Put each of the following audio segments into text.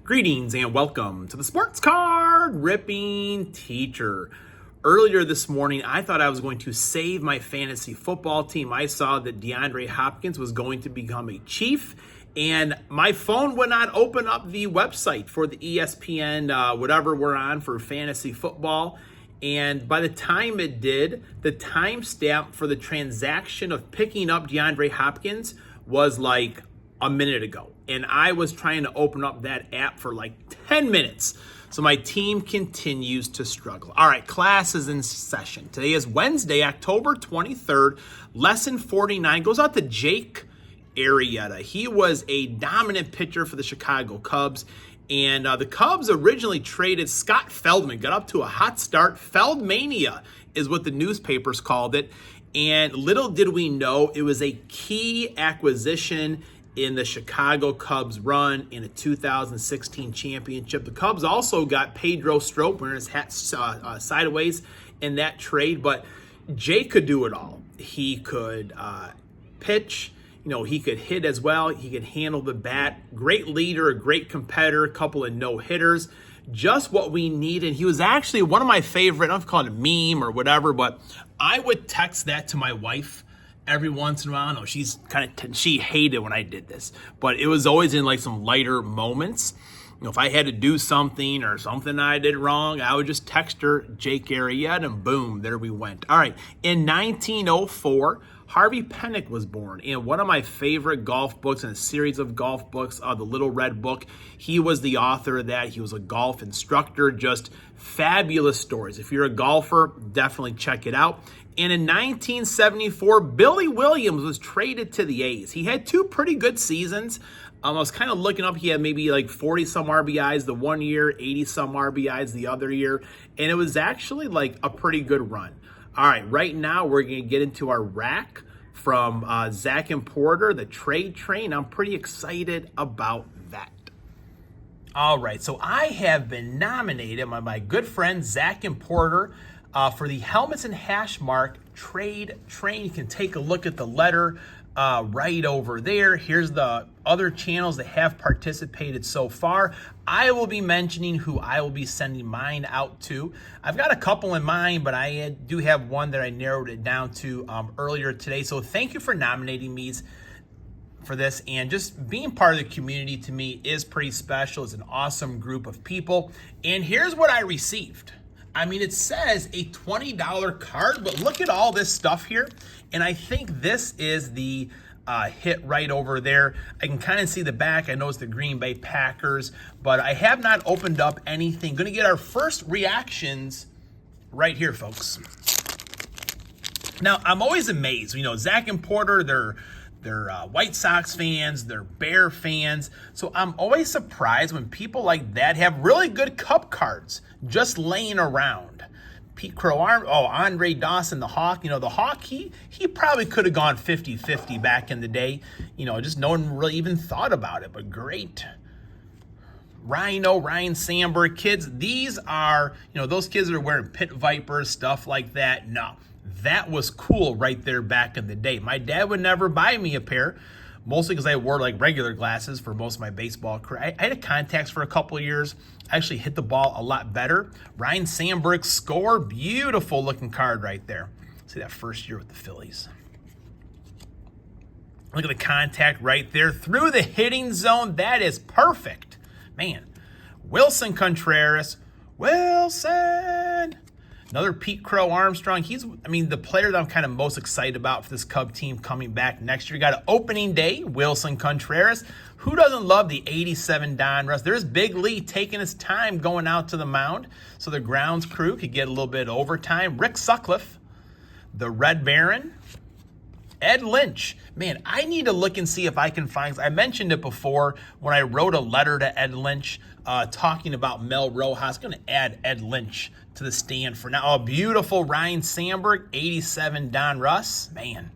Greetings and welcome to the Sports Card Ripping Teacher. Earlier this morning, I thought I was going to save my fantasy football team. I saw that DeAndre Hopkins was going to become a Chief, and my phone would not open up the website for the ESPN, whatever we're on for fantasy football. And by the time it did, the timestamp for the transaction of picking up DeAndre Hopkins was like a minute ago. And I was trying to open up that app for like 10 minutes. So my team continues to struggle. All right, class is in session. Today is Wednesday, October 23rd. Lesson 49 goes out to Jake Arrieta. He was a dominant pitcher for the Chicago Cubs. And the Cubs originally traded Scott Feldman, got up to a hot start. Feldmania is what the newspapers called it. And little did we know, it was a key acquisition in the Chicago Cubs run in a 2016 championship. The Cubs also got Pedro Strop wearing his hat sideways in that trade, but Jake could do it all. He could pitch, he could hit as well. He could handle the bat. Great leader, a great competitor, a couple of no-hitters. Just what we needed. He was actually one of my favorite, I don't know if call it a meme or whatever, but I would text that to my wife every once in a while. No, she hated when I did this, but it was always in like some lighter moments. If I had to do something or something I did wrong, I would just text her Jake Arrieta, and boom, there we went. All right, in 1904, Harvey Penick was born in one of my favorite golf books, in a series of golf books, the Little Red Book. He was the author of that. He was a golf instructor, just fabulous stories. If you're a golfer, definitely check it out. And in 1974, Billy Williams was traded to the A's. He had two pretty good seasons. I was kind of looking up. He had maybe like 40-some RBIs the one year, 80-some RBIs the other year. And it was actually like a pretty good run. All right, right now we're going to get into our rack from Zach and Porter, the trade train. I'm pretty excited about that. All right, so I have been nominated by my good friend Zach and Porter for the Helmets and Hash Mark Trade Train. You can take a look at the letter right over there. Here's the other channels that have participated so far. I will be mentioning who I will be sending mine out to. I've got a couple in mind, but I do have one that I narrowed it down to earlier today. So thank you for nominating me for this, and just being part of the community to me is pretty special. It's an awesome group of people. And here's what I received. I mean, it says a $20 card, but look at all this stuff here. And I think this is the hit right over there. I can kind of see the back. I know it's the Green Bay Packers, but I have not opened up anything. Going to get our first reactions right here, folks. Now, I'm always amazed. Zach and Porter, they're White Sox fans, they're Bear fans. So I'm always surprised when people like that have really good Cup cards just laying around. Pete Crow, Andre Dawson, the Hawk. The Hawk, he probably could have gone 50-50 back in the day. Just no one really even thought about it, but great. Ryan Sandberg, kids, these are, those kids that are wearing Pit Vipers, stuff like that. No, that was cool right there back in the day. My dad would never buy me a pair, mostly because I wore like regular glasses for most of my baseball career. I had contacts for a couple of years. I actually hit the ball a lot better. Ryan Sandberg score, beautiful looking card right there. See that first year with the Phillies. Look at the contact right there through the hitting zone. That is perfect. Man, Wilson Contreras. Wilson. Another Pete Crow Armstrong. He's the player that I'm kind of most excited about for this Cub team coming back next year. Got an opening day, Wilson Contreras. Who doesn't love the 87 Donruss? There's Big Lee taking his time going out to the mound, so the grounds crew could get a little bit of overtime. Rick Sutcliffe, the Red Baron. Ed Lynch. Man, I need to look and see if I can find. I mentioned it before when I wrote a letter to Ed Lynch talking about Mel Rojas. I'm going to add Ed Lynch to the stand for now. Oh, beautiful Ryan Sandberg, 87 Donruss. Man,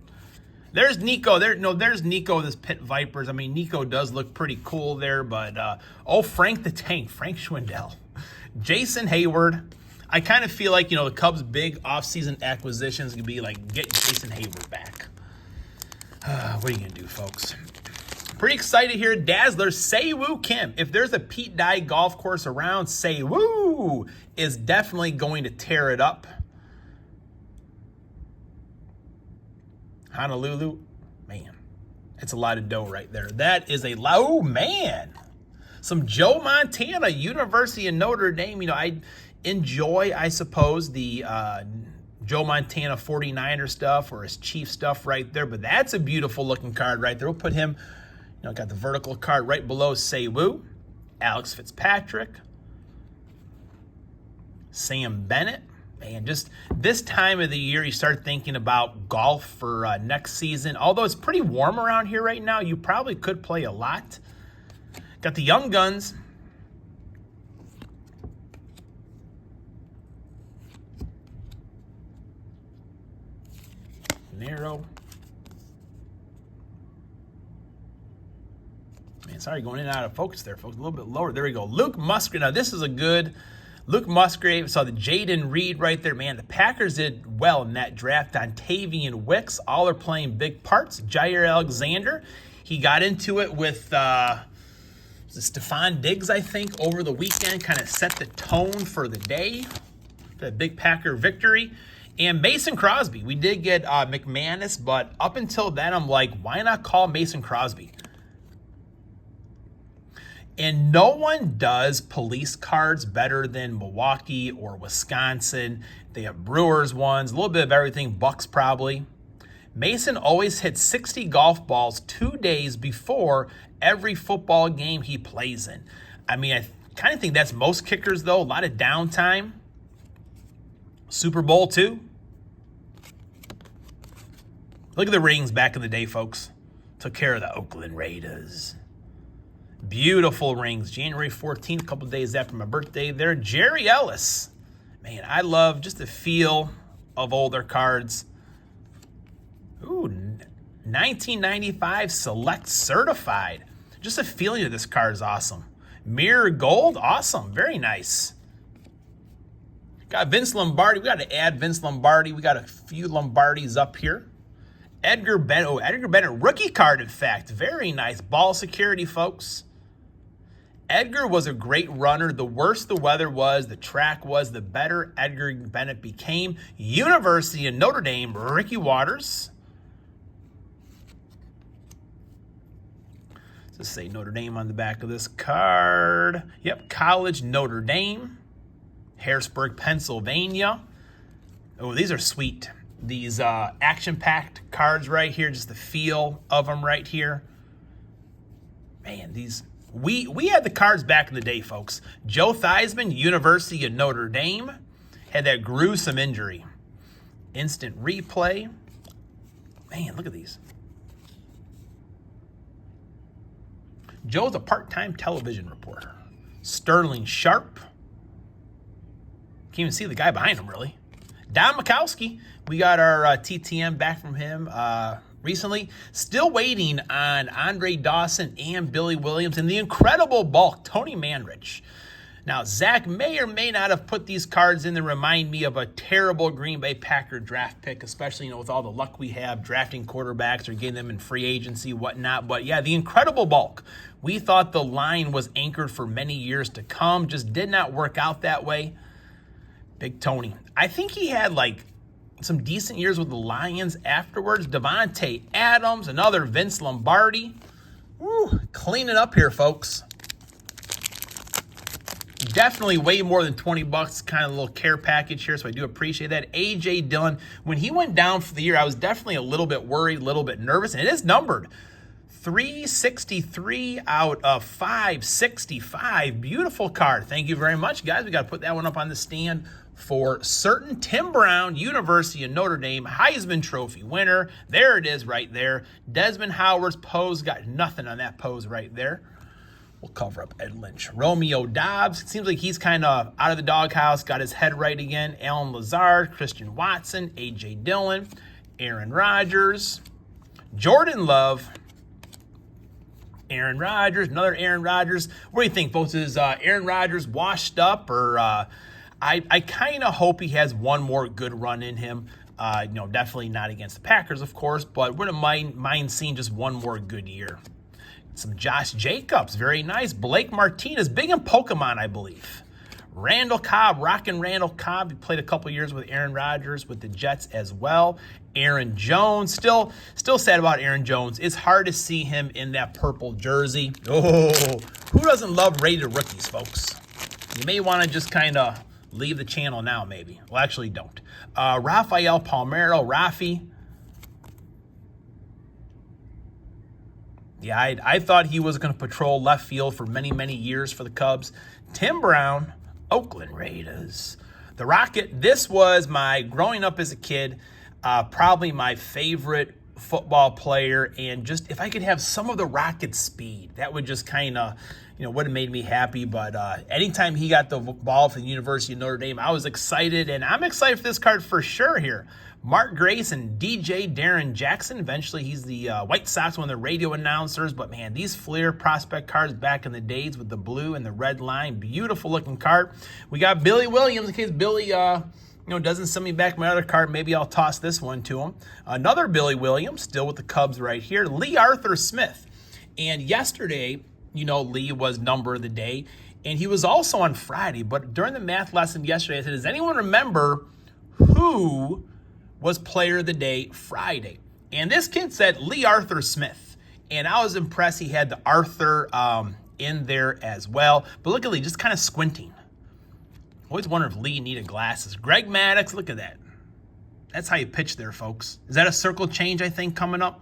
there's Nico. There's Nico, this Pit Vipers. Nico does look pretty cool there, but Frank the Tank, Frank Schwindel. Jason Hayward. I kind of feel like, the Cubs' big offseason acquisitions could be like get Jason Hayward back. What are you going to do, folks? Pretty excited here. Dazzler, Say-Woo Kim. If there's a Pete Dye golf course around, Say-Woo is definitely going to tear it up. Honolulu, man, it's a lot of dough right there. That is a lot. Oh, man. Some Joe Montana, University of Notre Dame. You know, I enjoy, I suppose, the Joe Montana 49er stuff or his Chief stuff right there. But that's a beautiful looking card right there. We'll put him, you know, got the vertical card right below Say-Woo. Alex Fitzpatrick. Sam Bennett. Man, just this time of the year, you start thinking about golf for next season. Although it's pretty warm around here right now, you probably could play a lot. Got the Young Guns. Narrow. Man, sorry, going in and out of focus there, folks. A little bit lower. There we go. Luke Musgrave. Now, this is a good... Luke Musgrave, saw the Jaden Reed right there. Man, the Packers did well in that draft. Dontavian Wicks, all are playing big parts. Jair Alexander, he got into it with Stephon Diggs, I think, over the weekend. Kind of set the tone for the day. That big Packer victory. And Mason Crosby. We did get McManus, but up until then, I'm like, why not call Mason Crosby? And no one does police cards better than Milwaukee or Wisconsin. They have Brewers ones, a little bit of everything, Bucks probably. Mason always hits 60 golf balls 2 days before every football game he plays in. I mean, I kind of think that's most kickers, though. A lot of downtime. Super Bowl too. Look at the rings back in the day, folks. Took care of the Oakland Raiders. Beautiful rings. January 14th, a couple days after my birthday there. Jerry Ellis. Man, I love just the feel of older cards. Ooh, 1995 Select Certified. Just the feeling of this card is awesome. Mirror Gold, awesome. Very nice. Got Vince Lombardi. We got to add Vince Lombardi. We got a few Lombardis up here. Edgar Bennett. Oh, Edgar Bennett rookie card, in fact. Very nice. Ball security, folks. Edgar was a great runner. The worse the weather was, the track was, the better Edgar Bennett became. University of Notre Dame, Ricky Waters. Let's say Notre Dame on the back of this card. Yep, College Notre Dame. Harrisburg, Pennsylvania. Oh, these are sweet. These action-packed cards right here, just the feel of them right here. Man, these... We had the cards back in the day, folks. Joe Theismann, University of Notre Dame, had that gruesome injury. Instant replay. Man, look at these. Joe's a part-time television reporter. Sterling Sharp. Can't even see the guy behind him, really. Don Mikowski. We got our TTM back from him recently. Still waiting on Andre Dawson and Billy Williams and the incredible bulk, Tony Manrich. Now, Zach may or may not have put these cards in that remind me of a terrible Green Bay Packer draft pick, especially, you know, with all the luck we have drafting quarterbacks or getting them in free agency, whatnot. But yeah, the incredible bulk. We thought the line was anchored for many years to come. Just did not work out that way. Big Tony. I think he had like some decent years with the Lions afterwards. Devontae Adams, another Vince Lombardi. Woo, clean it up here, folks. Definitely way more than $20. Kind of a little care package here, so I do appreciate that. A.J. Dillon, when he went down for the year, I was definitely a little bit worried, a little bit nervous, and it is numbered. 363 out of 565. Beautiful card. Thank you very much, guys. We got to put that one up on the stand for certain. Tim Brown, University of Notre Dame, Heisman Trophy winner. There it is right there. Desmond Howard's pose. Got nothing on that pose right there. We'll cover up Ed Lynch. Romeo Dobbs. It seems like he's kind of out of the doghouse. Got his head right again. Alan Lazard, Christian Watson, A.J. Dillon, Aaron Rodgers, Jordan Love, Aaron Rodgers, another Aaron Rodgers. What do you think, folks? Is Aaron Rodgers washed up, or I kind of hope he has one more good run in him. Definitely not against the Packers, of course, but wouldn't mind seeing just one more good year. Some Josh Jacobs, very nice. Blake Martinez, big in Pokemon, I believe. Randall Cobb, rockin' Randall Cobb. He played a couple years with Aaron Rodgers with the Jets as well. Aaron Jones, still sad about Aaron Jones. It's hard to see him in that purple jersey. Oh, who doesn't love rated rookies, folks? You may want to just kind of leave the channel now, maybe. Well, actually, don't. Rafael Palmeiro, Rafi. Yeah, I thought he was going to patrol left field for many, many years for the Cubs. Tim Brown, Oakland Raiders. The Rocket, this was growing up as a kid, probably my favorite football player. And just if I could have some of the Rocket speed, that would just kind of, would have made me happy. But anytime he got the ball for the University of Notre Dame, I was excited. And I'm excited for this card for sure here. Mark Grace and DJ Darren Jackson. Eventually, he's the White Sox, one of the radio announcers. But, man, these Fleer prospect cards back in the days with the blue and the red line. Beautiful-looking card. We got Billy Williams in case Billy, doesn't send me back my other card. Maybe I'll toss this one to him. Another Billy Williams, still with the Cubs right here. Lee Arthur Smith. And yesterday, Lee was number of the day. And he was also on Friday. But during the math lesson yesterday, I said, does anyone remember who was player of the day Friday? And this kid said Lee Arthur Smith. And I was impressed he had the Arthur in there as well. But look at Lee, just kind of squinting. Always wonder if Lee needed glasses. Greg Maddux, look at that. That's how you pitch there, folks. Is that a circle change, I think, coming up?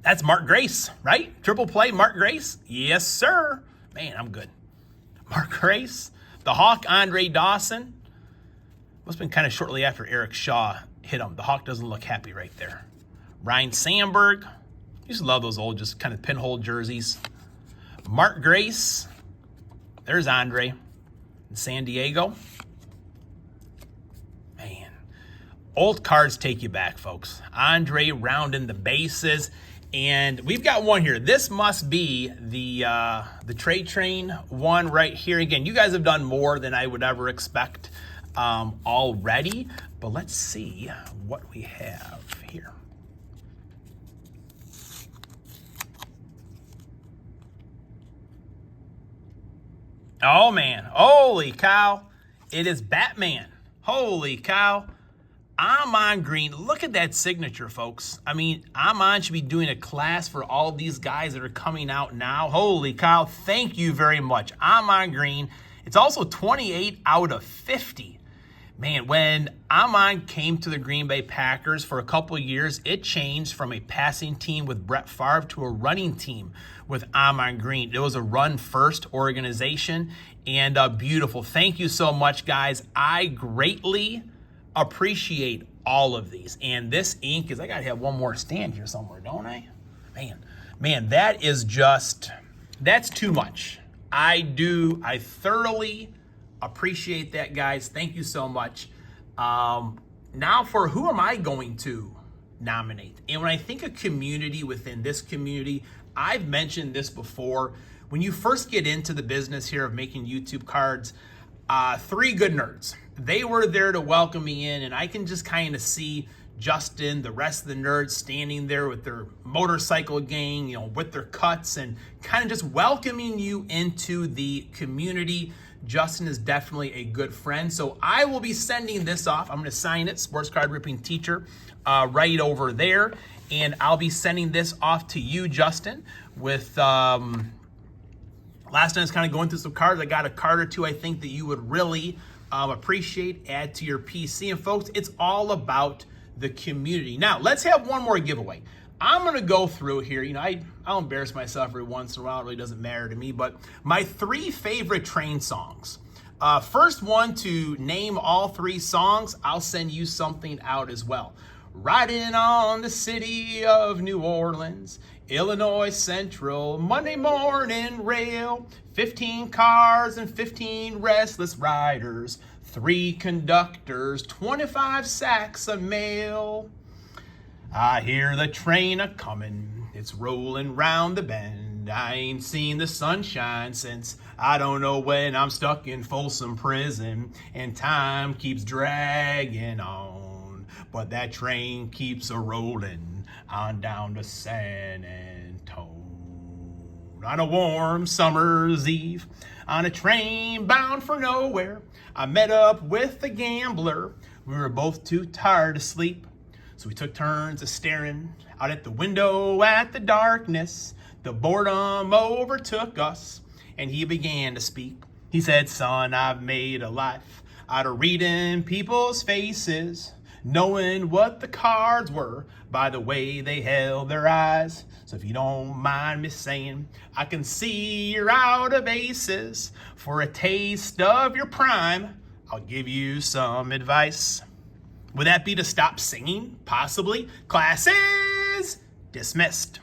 That's Mark Grace, right? Triple play, Mark Grace? Yes, sir. Man, I'm good. Mark Grace. The Hawk, Andre Dawson. Must have been kind of shortly after Eric Shaw hit him. The Hawk doesn't look happy right there. Ryan Sandberg. Used to love those old just kind of pinhole jerseys. Mark Grace. There's Andre in San Diego. Man. Old cards take you back, folks. Andre rounding the bases. And we've got one here. This must be the trade train one right here. Again, you guys have done more than I would ever expect already, but let's see what we have here. Oh man, holy cow, it is Batman. Holy cow. Amon Green, look at that signature, folks. I mean, Amon should be doing a class for all these guys that are coming out now. Holy cow, thank you very much. Amon Green, it's also 28 out of 50. Man, when Amon came to the Green Bay Packers for a couple of years, it changed from a passing team with Brett Favre to a running team with Amon Green. It was a run-first organization, and beautiful. Thank you so much, guys. I greatly appreciate all of these. And this ink is, I got to have one more stand here somewhere, don't I? Man, that is just, that's too much. I thoroughly appreciate that, guys. Thank you so much. Now for who am I going to nominate? And when I think of community within this community, I've mentioned this before. When you first get into the business here of making YouTube cards, Three Good Nerds, they were there to welcome me in, and I can just kind of see Justin, the rest of the nerds standing there with their motorcycle gang, with their cuts and kind of just welcoming you into the community. Justin is definitely a good friend. So I will be sending this off. I'm going to sign it, Sports Card Ripping Teacher, right over there. And I'll be sending this off to you, Justin, with, last time I was kind of going through some cards. I got a card or two I think that you would really appreciate, add to your PC. And folks, it's all about the community. Now, let's have one more giveaway. I'm going to go through here. I'll embarrass myself every once in a while. It really doesn't matter to me. But my 3 favorite train songs. First one to name all 3 songs, I'll send you something out as well. Riding on the city of New Orleans, Illinois Central, Monday morning rail, 15 cars and 15 restless riders, 3 conductors, 25 sacks of mail. I hear the train a-comin', it's rolling round the bend. I ain't seen the sunshine since I don't know when. I'm stuck in Folsom Prison and time keeps dragging on. But that train keeps a-rolling on down to San On a warm summer's eve, on a train bound for nowhere, I met up with a gambler. We were both too tired to sleep, so we took turns of staring out at the window at the darkness. The boredom overtook us, and he began to speak. He said, "Son, I've made a life out of reading people's faces, knowing what the cards were by the way they held their eyes. So if you don't mind me saying, I can see you're out of aces. For a taste of your prime, I'll give you some advice." Would that be to stop singing? Possibly. Class is dismissed.